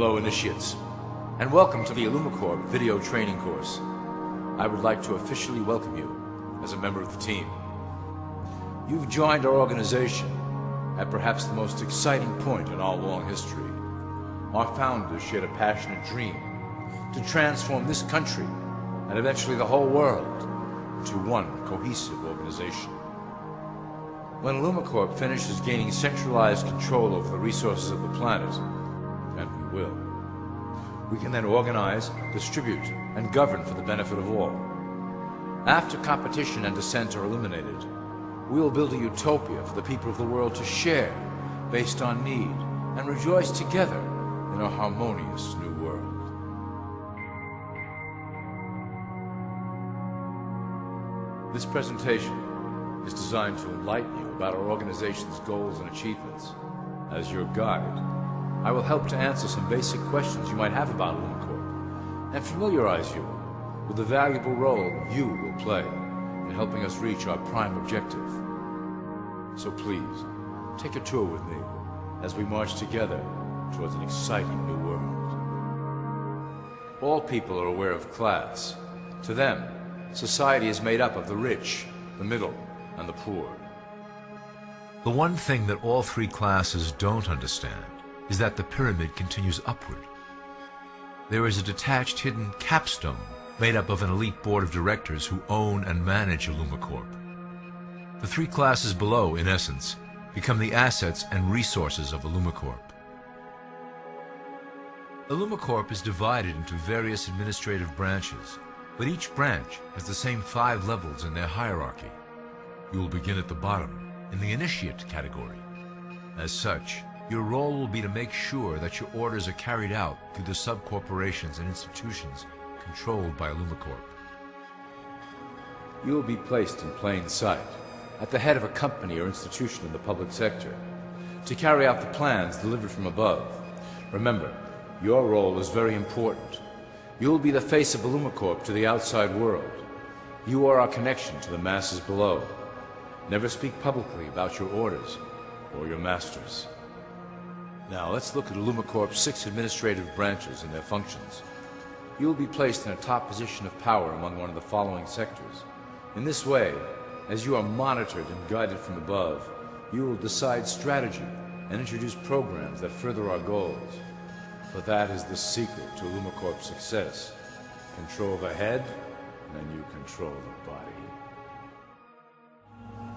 Hello, initiates, and welcome to the Illumicorp video training course. I would like to officially welcome you as a member of the team. You've joined our organization at perhaps the most exciting point in our long history. Our founders shared a passionate dream to transform this country and eventually the whole world into one cohesive organization. When Illumicorp finishes gaining centralized control over the resources of the planet, and we will, we can then organize, distribute, and govern for the benefit of all. After competition and dissent are eliminated, we will build a utopia for the people of the world to share based on need and rejoice together in a harmonious new world. This presentation is designed to enlighten you about our organization's goals and achievements. As your guide, I will help to answer some basic questions you might have about Illumicorp and familiarize you with the valuable role you will play in helping us reach our prime objective. So please, take a tour with me as we march together towards an exciting new world. All people are aware of class. To them, society is made up of the rich, the middle, and the poor. The one thing that all three classes don't understand is that the pyramid continues upward. There is a detached hidden capstone made up of an elite board of directors who own and manage Illumicorp. The three classes below, in essence, become the assets and resources of Illumicorp. Illumicorp is divided into various administrative branches, but each branch has the same 5 levels in their hierarchy. You will begin at the bottom, in the initiate category. As such, your role will be to make sure that your orders are carried out through the sub-corporations and institutions controlled by Illumicorp. You will be placed in plain sight, at the head of a company or institution in the public sector, to carry out the plans delivered from above. Remember, your role is very important. You will be the face of Illumicorp to the outside world. You are our connection to the masses below. Never speak publicly about your orders or your masters. Now let's look at Illumicorp's 6 administrative branches and their functions. You will be placed in a top position of power among one of the following sectors. In this way, as you are monitored and guided from above, you will decide strategy and introduce programs that further our goals. For that is the secret to Illumicorp's success. Control the head, and you control the body.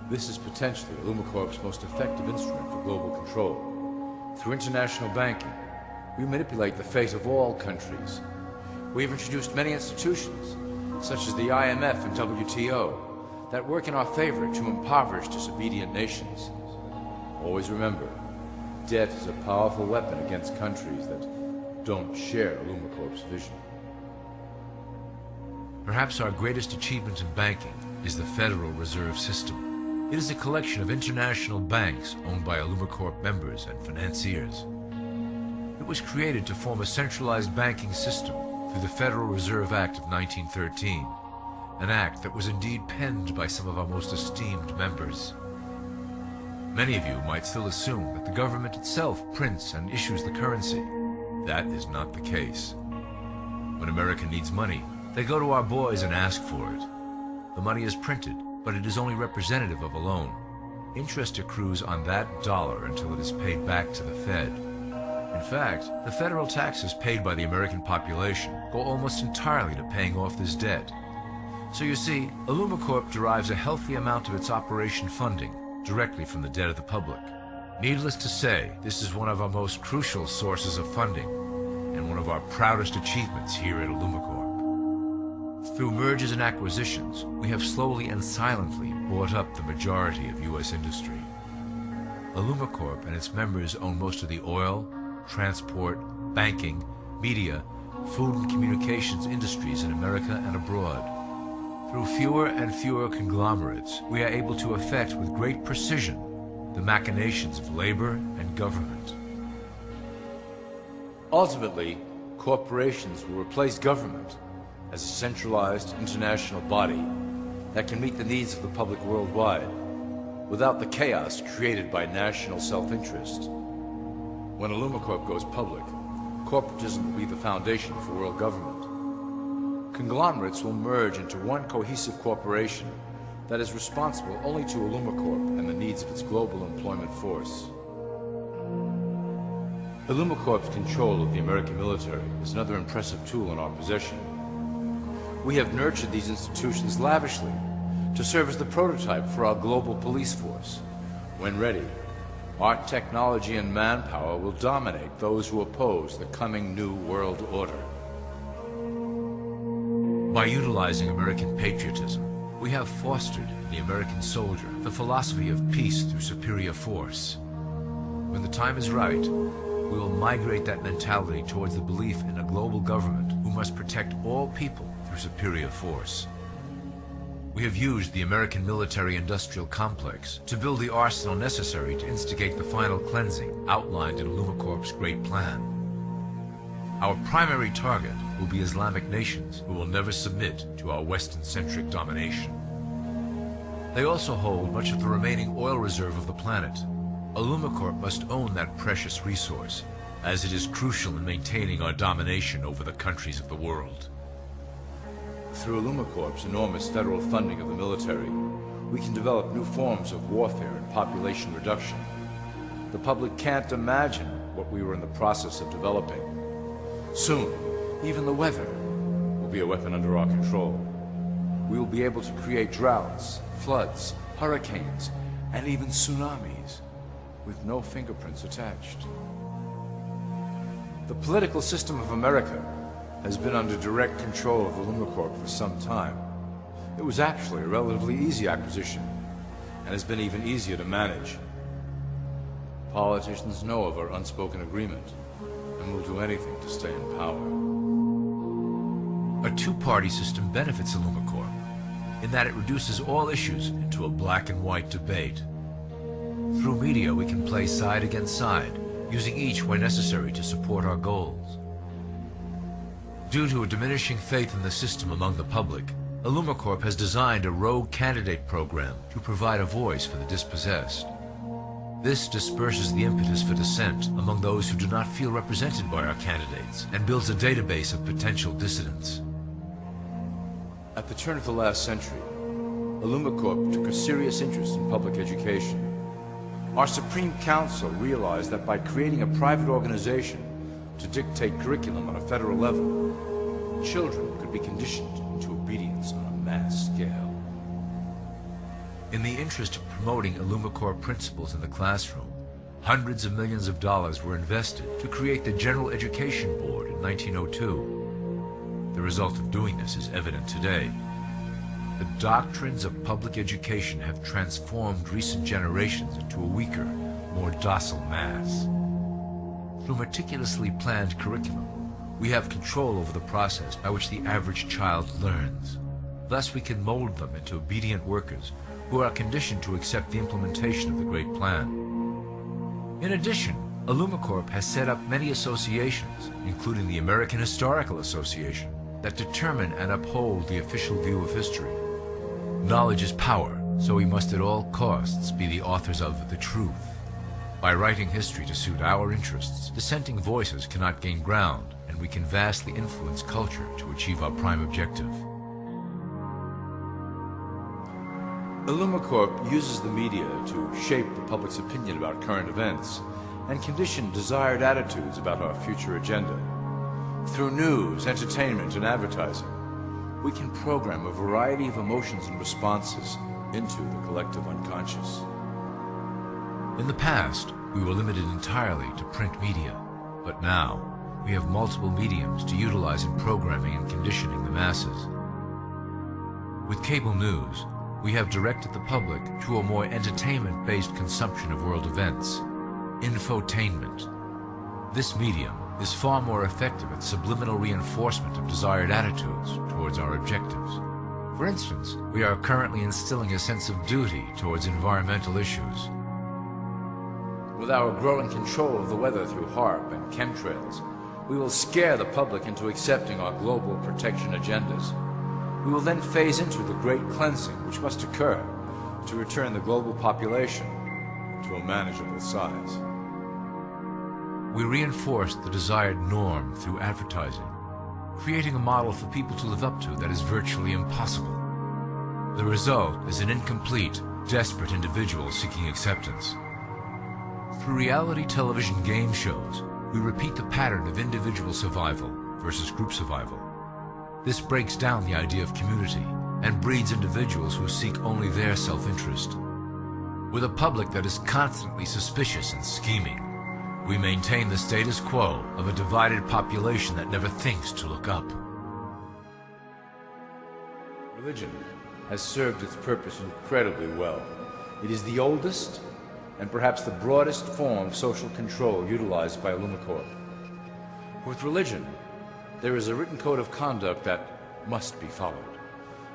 This is potentially Illumicorp's most effective instrument for global control. Through international banking, we manipulate the fate of all countries. We have introduced many institutions, such as the IMF and WTO, that work in our favor to impoverish disobedient nations. Always remember, debt is a powerful weapon against countries that don't share Illumicorp's vision. Perhaps our greatest achievement in banking is the Federal Reserve System. It is a collection of international banks owned by Illumicorp members and financiers. It was created to form a centralized banking system through the Federal Reserve Act of 1913, an act that was indeed penned by some of our most esteemed members. Many of you might still assume that the government itself prints and issues the currency. That is not the case. When America needs money, they go to our boys and ask for it. The money is printed, but it is only representative of a loan. Interest accrues on that dollar until it is paid back to the Fed. In fact, the federal taxes paid by the American population go almost entirely to paying off this debt. So you see, Illumicorp derives a healthy amount of its operation funding directly from the debt of the public. Needless to say, this is one of our most crucial sources of funding and one of our proudest achievements here at Illumicorp. Through mergers and acquisitions, we have slowly and silently bought up the majority of U.S. industry. Illumicorp and its members own most of the oil, transport, banking, media, food and communications industries in America and abroad. Through fewer and fewer conglomerates, we are able to effect with great precision the machinations of labor and government. Ultimately, corporations will replace government as a centralized international body that can meet the needs of the public worldwide without the chaos created by national self-interest. When Illumicorp goes public, Corporatism will be the foundation for world government. Conglomerates will merge into one cohesive corporation that is responsible only to Illumicorp and the needs of its global employment force. Illumicorp's control of the American military is another impressive tool in our possession. We have nurtured these institutions lavishly to serve as the prototype for our global police force. When ready, our technology and manpower will dominate those who oppose the coming new world order. By utilizing American patriotism, we have fostered in the American soldier the philosophy of peace through superior force. When the time is right, we will migrate that mentality towards the belief in a global government who must protect all people through superior force. We have used the American military-industrial complex to build the arsenal necessary to instigate the final cleansing outlined in Illumicorp's Great Plan. Our primary target will be Islamic nations who will never submit to our Western-centric domination. They also hold much of the remaining oil reserve of the planet. Illumicorp must own that precious resource, as it is crucial in maintaining our domination over the countries of the world. Through Illumicorp's enormous federal funding of the military, we can develop new forms of warfare and population reduction. The public can't imagine what we were in the process of developing. Soon, even the weather will be a weapon under our control. We will be able to create droughts, floods, hurricanes, and even tsunamis with no fingerprints attached. The political system of America has been under direct control of Illumicorp for some time. It was actually a relatively easy acquisition, and has been even easier to manage. Politicians know of our unspoken agreement, and will do anything to stay in power. A two-party system benefits Illumicorp, in that it reduces all issues into a black and white debate. Through media, we can play side against side, using each where necessary to support our goals. Due to a diminishing faith in the system among the public, Illumicorp has designed a rogue candidate program to provide a voice for the dispossessed. This disperses the impetus for dissent among those who do not feel represented by our candidates and builds a database of potential dissidents. At the turn of the last century, Illumicorp took a serious interest in public education. Our Supreme Council realized that by creating a private organization to dictate curriculum on a federal level, children could be conditioned into obedience on a mass scale. In the interest of promoting Illumicorp principles in the classroom, hundreds of millions of dollars were invested to create the General Education Board in 1902. The result of doing this is evident today. The doctrines of public education have transformed recent generations into a weaker, more docile mass. Through meticulously planned curriculum, we have control over the process by which the average child learns. Thus we can mold them into obedient workers who are conditioned to accept the implementation of the Great Plan. In addition, Illumicorp has set up many associations, including the American Historical Association, that determine and uphold the official view of history. Knowledge is power, so we must at all costs be the authors of the truth. By writing history to suit our interests, dissenting voices cannot gain ground, and we can vastly influence culture to achieve our prime objective. Illumicorp uses the media to shape the public's opinion about current events and condition desired attitudes about our future agenda. Through news, entertainment, and advertising, we can program a variety of emotions and responses into the collective unconscious. In the past, we were limited entirely to print media, but now we have multiple mediums to utilize in programming and conditioning the masses. With cable news, we have directed the public to a more entertainment-based consumption of world events, infotainment. This medium is far more effective at subliminal reinforcement of desired attitudes towards our objectives. For instance, we are currently instilling a sense of duty towards environmental issues. With our growing control of the weather through HARP and chemtrails, we will scare the public into accepting our global protection agendas. We will then phase into the great cleansing which must occur to return the global population to a manageable size. We reinforce the desired norm through advertising, creating a model for people to live up to that is virtually impossible. The result is an incomplete, desperate individual seeking acceptance. Through reality television game shows, we repeat the pattern of individual survival versus group survival. This breaks down the idea of community and breeds individuals who seek only their self-interest. With a public that is constantly suspicious and scheming, we maintain the status quo of a divided population that never thinks to look up. Religion has served its purpose incredibly well. It is the oldest and perhaps the broadest form of social control utilized by Illumicorp. With religion, there is a written code of conduct that must be followed.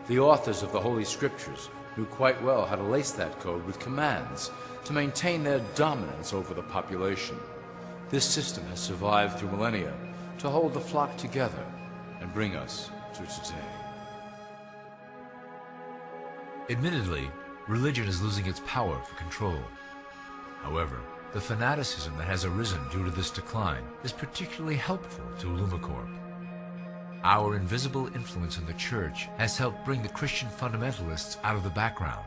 The authors of the Holy Scriptures knew quite well how to lace that code with commands to maintain their dominance over the population. This system has survived through millennia to hold the flock together and bring us to today. Admittedly, religion is losing its power for control. However, the fanaticism that has arisen due to this decline is particularly helpful to Illumicorp. Our invisible influence in the Church has helped bring the Christian fundamentalists out of the background.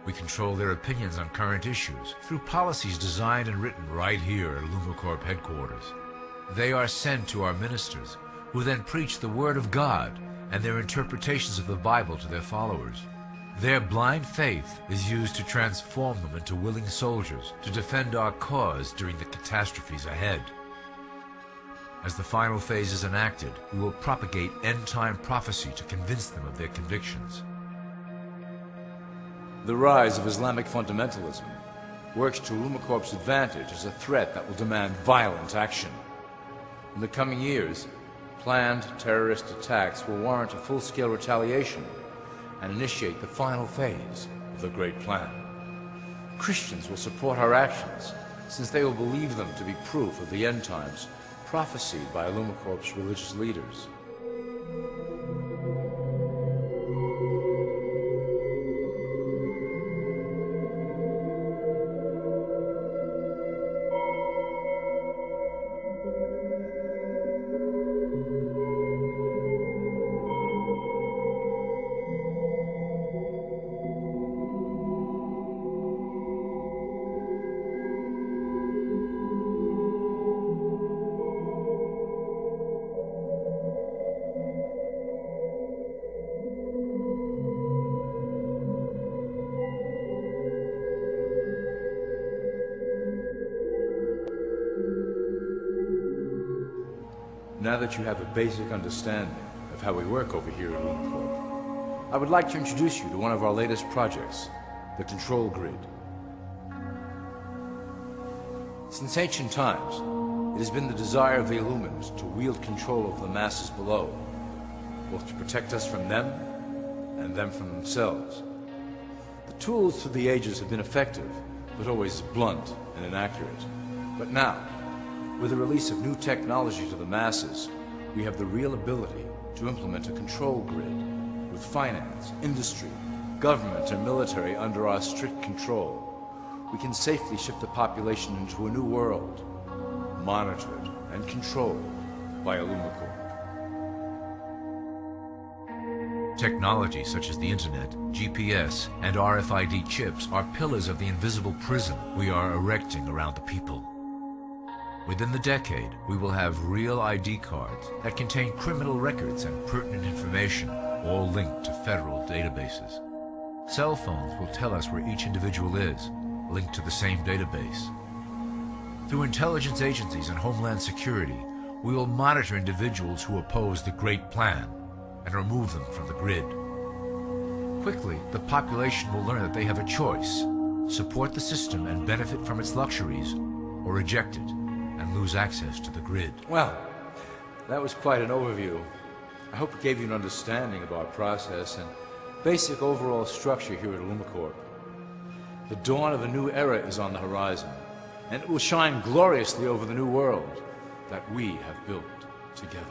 We control their opinions on current issues through policies designed and written right here at Illumicorp headquarters. They are sent to our ministers, who then preach the Word of God and their interpretations of the Bible to their followers. Their blind faith is used to transform them into willing soldiers to defend our cause during the catastrophes ahead. As the final phase is enacted, we will propagate end-time prophecy to convince them of their convictions. The rise of Islamic fundamentalism works to Illumicorp's advantage as a threat that will demand violent action. In the coming years, planned terrorist attacks will warrant a full-scale retaliation and initiate the final phase of the Great Plan. Christians will support our actions, since they will believe them to be proof of the end times prophesied by Illumicorp's religious leaders. Now that you have a basic understanding of how we work over here at Illumicorp, I would like to introduce you to one of our latest projects, the Control Grid. Since ancient times, it has been the desire of the Illumins to wield control over the masses below, both to protect us from them and them from themselves. The tools through the ages have been effective, but always blunt and inaccurate. But now, with the release of new technology to the masses, we have the real ability to implement a control grid with finance, industry, government, and military under our strict control. We can safely shift the population into a new world, monitored and controlled by Illumicorp. Technology such as the Internet, GPS, and RFID chips are pillars of the invisible prison we are erecting around the people. Within the decade, we will have real ID cards that contain criminal records and pertinent information, all linked to federal databases. Cell phones will tell us where each individual is, linked to the same database. Through intelligence agencies and Homeland Security, we will monitor individuals who oppose the Great Plan and remove them from the grid. Quickly, the population will learn that they have a choice: support the system and benefit from its luxuries, or reject it and lose access to the grid. Well, that was quite an overview. I hope it gave you an understanding of our process and basic overall structure here at Illumicorp. The dawn of a new era is on the horizon, and it will shine gloriously over the new world that we have built together.